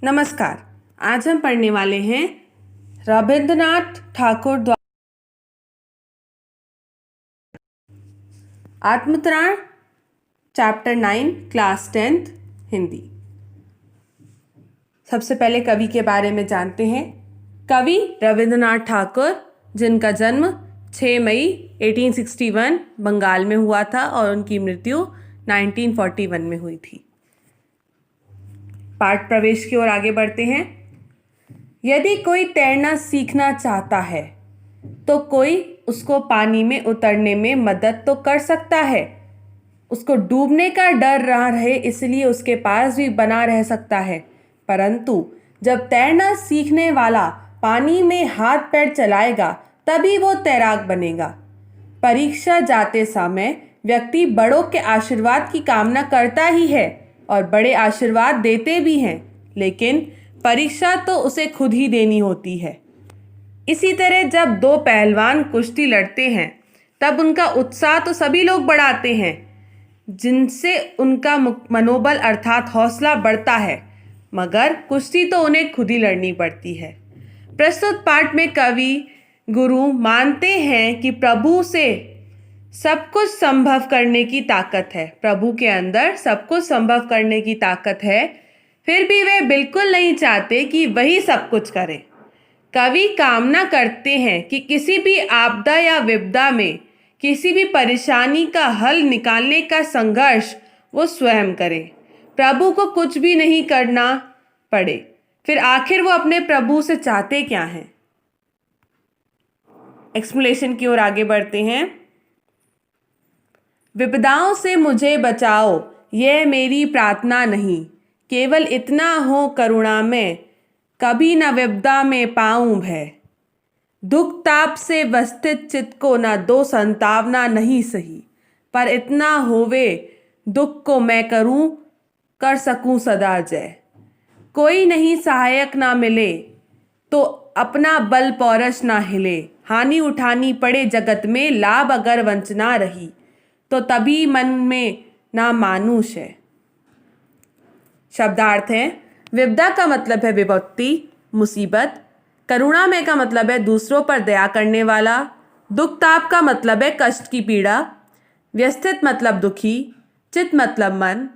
नमस्कार। आज हम पढ़ने वाले हैं रविंद्रनाथ ठाकुर द्वारा आत्मत्राण चैप्टर 9 क्लास 10th हिंदी। सबसे पहले कवि के बारे में जानते हैं। कवि रविंद्रनाथ ठाकुर, जिनका जन्म 6 मई 1861 बंगाल में हुआ था और उनकी मृत्यु 1941 में हुई थी। पाठ प्रवेश की ओर आगे बढ़ते हैं। यदि कोई तैरना सीखना चाहता है तो कोई उसको पानी में उतरने में मदद तो कर सकता है। उसको डूबने का डर रहा रहे इसलिए उसके पास भी बना रह सकता है, परंतु जब तैरना सीखने वाला पानी में हाथ पैर चलाएगा तभी वो तैराक बनेगा। परीक्षा जाते समय व्यक्ति बड़ों के आशीर्वाद की कामना करता ही है और बड़े आशीर्वाद देते भी हैं, लेकिन परीक्षा तो उसे खुद ही देनी होती है। इसी तरह जब दो पहलवान कुश्ती लड़ते हैं तब उनका उत्साह तो सभी लोग बढ़ाते हैं, जिनसे उनका मनोबल अर्थात हौसला बढ़ता है, मगर कुश्ती तो उन्हें खुद ही लड़नी पड़ती है। प्रस्तुत पाठ में कवि गुरु मानते हैं कि प्रभु से सब कुछ संभव करने की ताकत है। प्रभु के अंदर सब कुछ संभव करने की ताकत है, फिर भी वे बिल्कुल नहीं चाहते कि वही सब कुछ करे। कवि कामना करते हैं कि किसी भी आपदा या विपदा में किसी भी परेशानी का हल निकालने का संघर्ष वो स्वयं करे, प्रभु को कुछ भी नहीं करना पड़े। फिर आखिर वो अपने प्रभु से चाहते क्या हैं? एक्सप्लेनेशन की ओर आगे बढ़ते हैं। विपदाओं से मुझे बचाओ, यह मेरी प्रार्थना नहीं, केवल इतना हो करुणा में, कभी न विपदा में पाऊं भय। दुख ताप सेवस्थित चित्त को न दो संतावना नहीं सही, पर इतना होवे दुख को मैं कर सकूं सदा जय। कोई नहीं सहायक ना मिले तो अपना बल पौरष ना हिले, हानि उठानी पड़े जगत में, लाभ अगर वंचना रही तो तभी मन में ना मानुष है। शब्दार्थ है। विपदा का मतलब है विपत्ति, मुसीबत। करुणामय का मतलब है दूसरों पर दया करने वाला। दुख ताप का मतलब है कष्ट की पीड़ा। व्यस्थित मतलब दुखी। चित्त मतलब मन।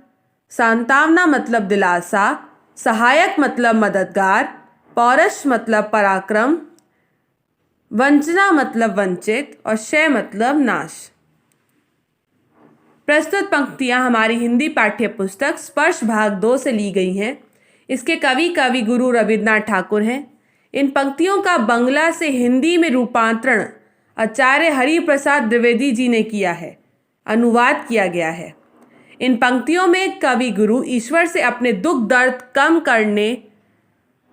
सांत्वना मतलब दिलासा। सहायक मतलब मददगार। पौरुष मतलब पराक्रम। वंचना मतलब वंचित और क्षय मतलब नाश। प्रस्तुत पंक्तियां हमारी हिंदी पाठ्य पुस्तक स्पर्श भाग 2 से ली गई हैं। इसके कवि गुरु रविंद्रनाथ ठाकुर हैं। इन पंक्तियों का बंगला से हिंदी में रूपांतरण आचार्य हरिप्रसाद द्विवेदी जी ने किया है, अनुवाद किया गया है। इन पंक्तियों में कवि गुरु ईश्वर से अपने दुख दर्द कम करने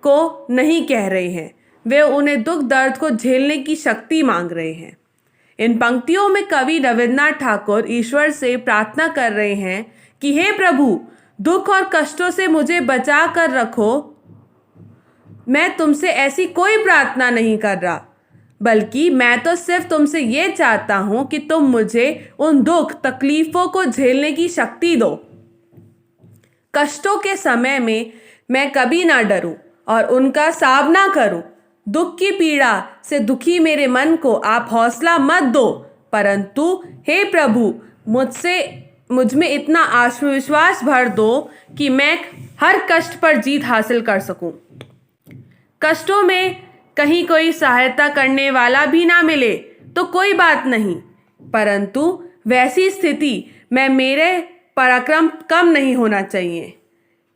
को नहीं कह रहे हैं, वे उन्हें दुख दर्द को झेलने की शक्ति मांग रहे हैं। इन पंक्तियों में कवि रविंद्रनाथ ठाकुर ईश्वर से प्रार्थना कर रहे हैं कि हे प्रभु, दुख और कष्टों से मुझे बचा कर रखो। मैं तुमसे ऐसी कोई प्रार्थना नहीं कर रहा, बल्कि मैं तो सिर्फ तुमसे ये चाहता हूं कि तुम मुझे उन दुख तकलीफों को झेलने की शक्ति दो। कष्टों के समय में मैं कभी ना डरूं और उनका सामना करूं। दुख की पीड़ा से दुखी मेरे मन को आप हौसला मत दो, परंतु हे प्रभु, मुझ में इतना आत्मविश्वास भर दो कि मैं हर कष्ट पर जीत हासिल कर सकूं। कष्टों में कहीं कोई सहायता करने वाला भी ना मिले तो कोई बात नहीं, परंतु वैसी स्थिति में मेरे पराक्रम कम नहीं होना चाहिए।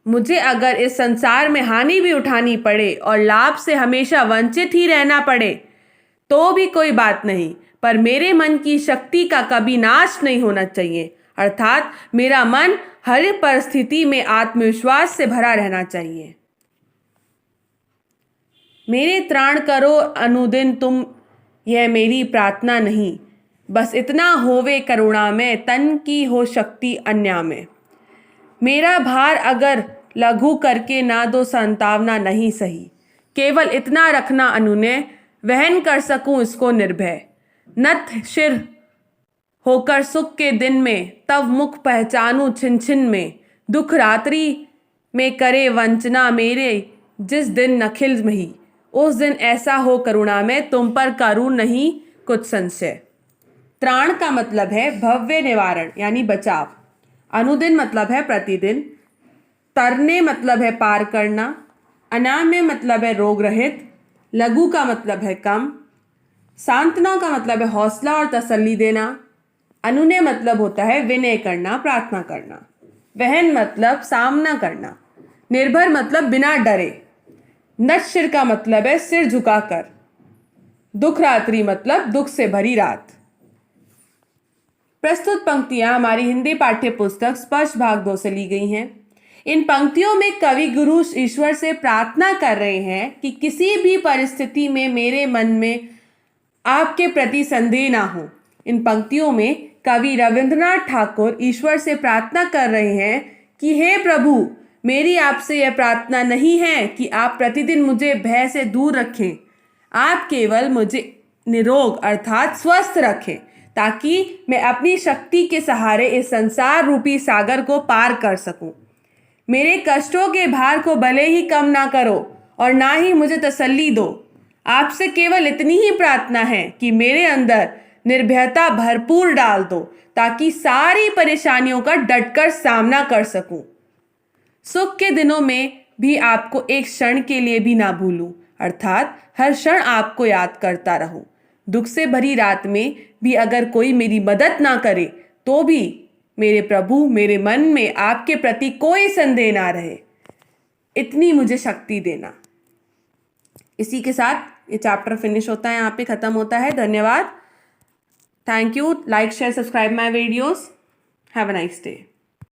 मुझे अगर इस संसार में हानि भी उठानी पड़े और लाभ से हमेशा वंचित ही रहना पड़े तो भी कोई बात नहीं, पर मेरे मन की शक्ति का कभी नाश नहीं होना चाहिए, अर्थात मेरा मन हर परिस्थिति में आत्मविश्वास से भरा रहना चाहिए। मेरे त्राण करो अनुदिन तुम, यह मेरी प्रार्थना नहीं, बस इतना होवे करुणा में, तन की हो शक्ति अन्या में। मेरा भार अगर लघु करके ना दो संतावना नहीं सही, केवल इतना रखना अनुनय, वहन कर सकूं इसको निर्भय। नत शिर होकर सुख के दिन में, तब मुख पहचानूं छिन छिन में, दुख रात्रि में करे वंचना मेरे जिस दिन नखिल मही, उस दिन ऐसा हो करुणा में तुम पर करूँ नहीं कुछ संशय। त्राण का मतलब है भव्य निवारण यानी बचाव। अनुदिन मतलब है प्रतिदिन। तरने मतलब है पार करना। अनाम्य मतलब है रोग रहित। लघु का मतलब है कम। सांत्वना का मतलब है हौसला और तसल्ली देना। अनुनय मतलब होता है विनय करना, प्रार्थना करना। वहन मतलब सामना करना। निर्भर मतलब बिना डरे। नश्चिर का मतलब है सिर झुकाकर। दुख रात्रि मतलब दुख से भरी रात। प्रस्तुत पंक्तियां हमारी हिंदी पाठ्य पुस्तक स्पर्श भाग 2 से ली गई हैं। इन पंक्तियों में कवि गुरु ईश्वर से प्रार्थना कर रहे हैं कि किसी भी परिस्थिति में मेरे मन में आपके प्रति संदेह ना हो। इन पंक्तियों में कवि रविंद्रनाथ ठाकुर ईश्वर से प्रार्थना कर रहे हैं कि हे प्रभु, मेरी आपसे यह प्रार्थना नहीं है कि आप प्रतिदिन मुझे भय से दूर रखें। आप केवल मुझे निरोग अर्थात स्वस्थ रखें ताकि मैं अपनी शक्ति के सहारे इस संसार रूपी सागर को पार कर सकूं। मेरे कष्टों के भार को भले ही कम ना करो और ना ही मुझे तसल्ली दो। आपसे केवल इतनी ही प्रार्थना है कि मेरे अंदर निर्भयता भरपूर डाल दो ताकि सारी परेशानियों का डटकर सामना कर सकूं। सुख के दिनों में भी आपको एक क्षण के लिए भी ना भूलूं, अर्थात हर क्षण आपको याद करता रहूं। दुख से भरी रात में भी अगर कोई मेरी मदद ना करे तो भी मेरे प्रभु मेरे मन में आपके प्रति कोई संदेह ना रहे, इतनी मुझे शक्ति देना। इसी के साथ ये चैप्टर फिनिश होता है, यहाँ पे ख़त्म होता है। धन्यवाद। Thank you. Like share subscribe my videos. Have a nice day.